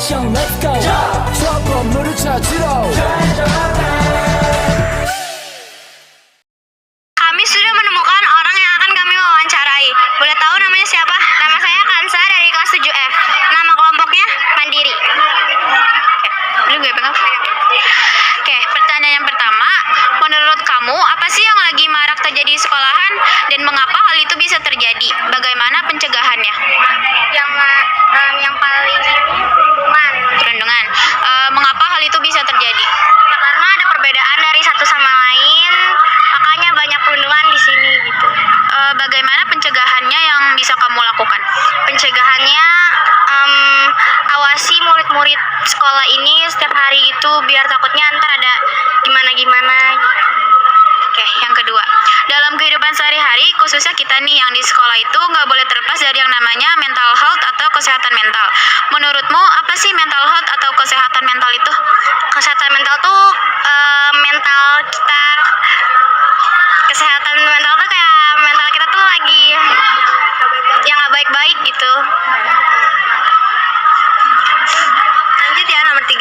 액션 let's go 저 건물을 찾으러 Kami sudah menemukan orang yang akan kami wawancarai. Boleh tahu namanya siapa? Nama saya Kansa dari kelas 7F. Nama kelompoknya Mandiri. Oke, gue pegang. Oke, pertanyaan yang pertama. Menurut kamu, apa sih yang lagi marak terjadi di sekolahan dan mengapa hal itu bisa terjadi? Bagaimana pencegahannya? Yang paling ini perundungan. Perundungan. Mengapa hal itu bisa terjadi? Ya, karena ada perbedaan dari satu sama lain, makanya banyak perundungan di sini gitu. Bagaimana pencegahannya yang bisa kamu lakukan? Pencegahannya awasi murid-murid sekolah ini setiap hari itu biar takutnya ntar ada gimana-gimana. Oke, yang kedua, dalam kehidupan sehari-hari, khususnya kita nih yang di sekolah itu nggak boleh terlepas dari yang namanya mental health atau kesehatan mental. Menurutmu, apa sih mental health atau kesehatan mental itu? Kesehatan mental tuh mental kita, kesehatan mental tuh kayak mental kita tuh lagi yang nggak baik-baik gitu. Lanjut ya, nomor 3.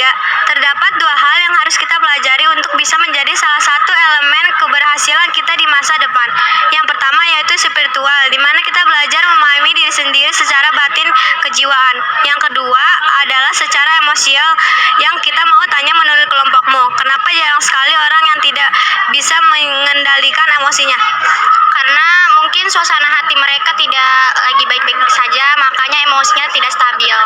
Terdapat 2 hal yang harus kita pelajari untuk bisa menjadi salah satu elemen keberhasilan kita di masa depan. Yang pertama yaitu spiritual, di mana kita belajar memahami diri sendiri secara batin kejiwaan. Yang kedua adalah secara emosial, yang kita mau tanya menurut kelompokmu, kenapa jarang sekali orang yang tidak bisa mengendalikan emosinya? Karena mungkin suasana hati mereka tidak lagi baik-baik saja, makanya emosinya tidak stabil.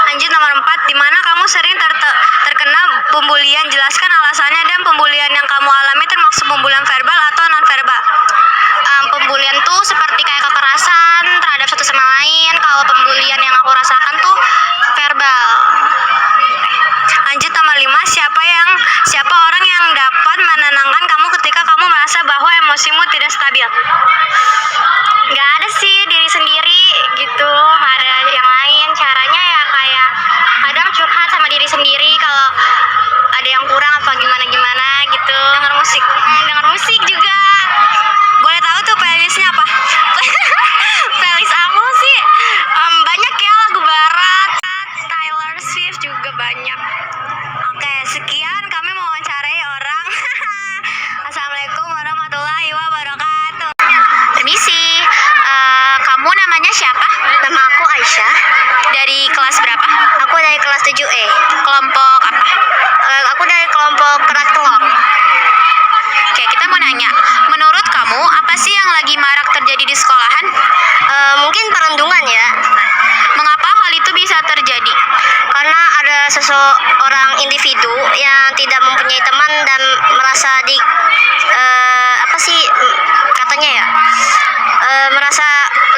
Lanjut nomor 4, di mana kamu sering terkena pembulian? Jelaskan alasannya dan pembulian yang kamu alami termasuk pembulian verbal atau non-verbal. Pembulian tuh seperti kayak kekerasan terhadap satu sama lain. Kalau pembulian yang aku rasakan tuh verbal. Lanjut nomor 5, siapa orang yang dapat menenangkan kamu ketika kamu merasa bahwa emosimu tidak stabil? Nggak ada sih, diri sendiri gitu. Nggak ada yang lain. Caranya ya kayak kadang curhat sama diri sendiri kalau ada yang kurang apa gimana gitu. Dengar musik juga. Boleh tahu tuh playlistnya apa? Playlist aku sih banyak ya, lagu barat, Taylor Swift juga banyak. Oke, sekian kami mewawancarai orang. Assalamualaikum warahmatullahi wabarakatuh. Permisi, kamu namanya siapa? Nama aku Aisyah. Dari kelas berapa? Aku dari kelas 7E. Kelompok apa? Aku dari kelompok kerak telur. Oke, kita mau nanya, menurut kamu apa sih yang lagi marak terjadi di sekolahan? Mungkin perundungan ya. Mengapa hal itu bisa terjadi? Karena ada seseorang individu yang tidak mempunyai teman dan merasa merasa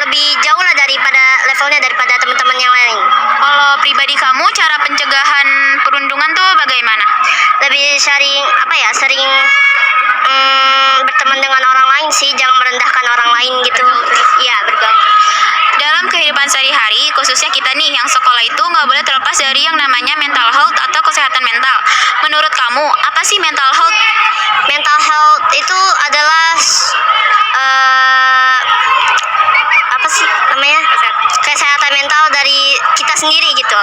lebih jauh lah daripada levelnya daripada teman-teman yang lain. Kalau pribadi kamu, cara pencegahan perundungan tuh bagaimana? Lebih sering berteman dengan orang lain sih, jangan merendahkan orang lain gitu. Iya, bergaul. Dalam kehidupan sehari-hari, khususnya kita nih yang sekolah itu nggak boleh terlepas dari yang namanya mental health atau kesehatan mental. Menurut kamu, apa sih mental health? Mental health itu adalah kesehatan mental dari kita sendiri gitu.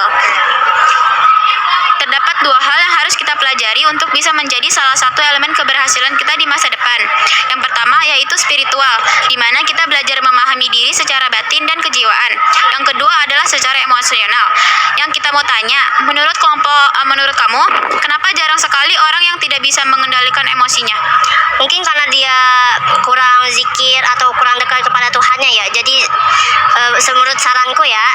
Terdapat 2 hal yang harus kita pelajari untuk bisa menjadi salah satu elemen keberhasilan kita di masa depan. Yang pertama yaitu spiritual, di mana kita belajar memahami diri secara batin dan kejiwaan. Yang kedua adalah secara emosional. Yang kita mau tanya, menurut kamu, kenapa jarang sekali orang yang tidak bisa mengendalikan emosinya? Mungkin karena dia kurang zikir atau kurang dekat kepada Tuhannya ya. Jadi menurut saranku ya,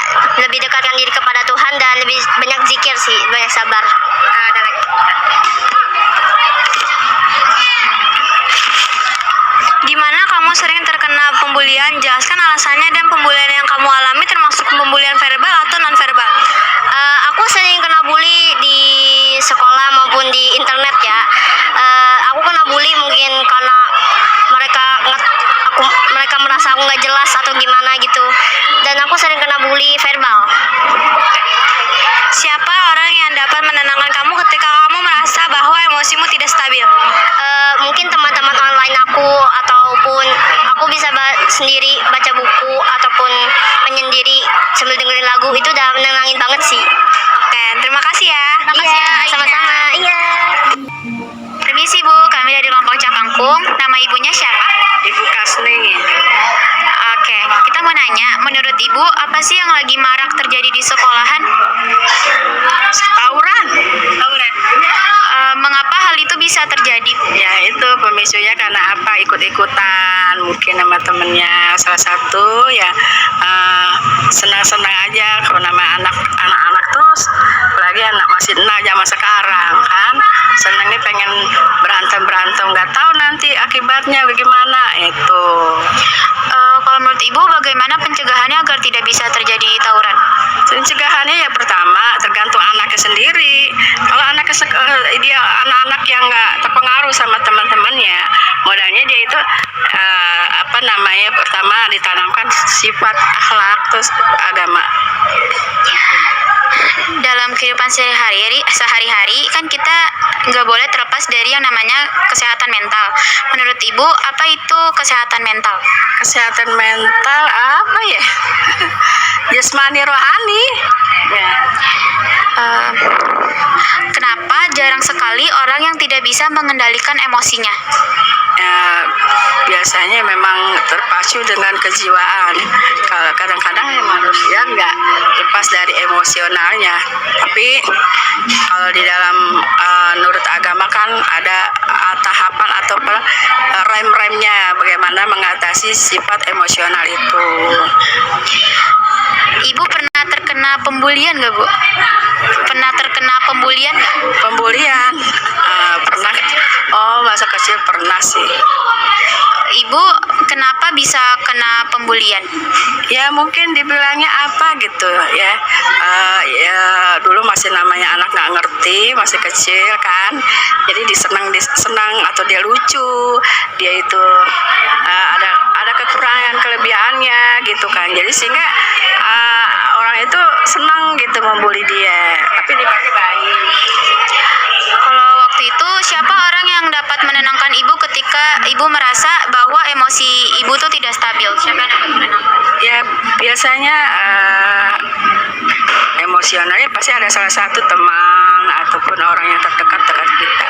lebih dekatkan diri kepada Tuhan dan lebih banyak zikir sih, banyak sabar. Ada lagi. Di mana kamu sering terkena pembulian? Jelaskan alasannya dan pembulian yang kamu alami termasuk pembulian verbal atau non-verbal. Aku sering kena bully di sekolah maupun di internet ya. Aku kena bully mungkin karena mereka merasa aku nggak jelas atau gimana gitu. Dan aku sering kena bully verbal. Siapa orang yang dapat menenangkan kamu ketika kamu merasa bahwa emosimu tidak stabil? Mungkin teman-teman online aku, ataupun aku bisa sendiri baca buku ataupun menyendiri sambil dengerin lagu itu udah menenangin banget sih. Oke, terima kasih ya. Iya, sama-sama. Iya. Permisi Bu, kami dari kelompok Cakangkung. Nama ibunya siapa? Ibu Kasni. Oke, kita mau nanya, menurut Ibu apa sih yang lagi marak terjadi di sekolahan? Tawuran. Mengapa hal itu bisa terjadi? Ya itu pemicunya karena apa? Ikut-ikutan mungkin sama temennya. Salah satu ya senang-senang aja kalau nama anak-anak terus, apalagi anak masih zaman sekarang kan senang nih pengen berantem nggak tahu nanti akibatnya bagaimana itu. Kalau menurut Ibu bagaimana pencegahannya agar tidak bisa terjadi tawuran? Pencegahannya ya pertama tergantung anaknya sendiri. Kalau dia anak-anak yang nggak terpengaruh sama teman-temannya, modalnya dia itu pertama ditanamkan sifat akhlak terus agama. Dalam kehidupan sehari-hari kan kita nggak boleh terlepas dari yang namanya kesehatan mental. Menurut Ibu apa itu kesehatan mental? Kesehatan mental apa ya? Jasmani rohani. Ya. Kenapa jarang sekali orang yang tidak bisa mengendalikan emosinya? Ya, biasanya memang terpacu dengan kejiwaan. Kalau kadang-kadang ya manusia nggak lepas dari emosionalnya. Tapi kalau di dalam nurut agama kan ada tahapan atau rem-remnya bagaimana mengatasi sifat emosional itu. Ibu pernah terkena pembulian nggak Bu? Pernah terkena pembulian nggak? Pembulian pernah. Oh, masa kecil pernah sih. Ibu kenapa bisa kena pembulian? Ya mungkin dibilangnya apa gitu ya. Ya dulu masih namanya anak nggak ngerti, masih kecil kan. Jadi disenang atau dia lucu, dia itu ada kekurangan kelebihannya gitu kan. Jadi sehingga orang itu senang gitu membuli dia, tapi dipakai baik. Kalau waktu itu siapa orang yang dapat menenangkan Ibu ketika Ibu merasa bahwa emosi Ibu tuh tidak stabil? Siapa yang dapat menenangkan? Ya biasanya emosionalnya pasti ada salah satu teman ataupun orang yang terdekat kita.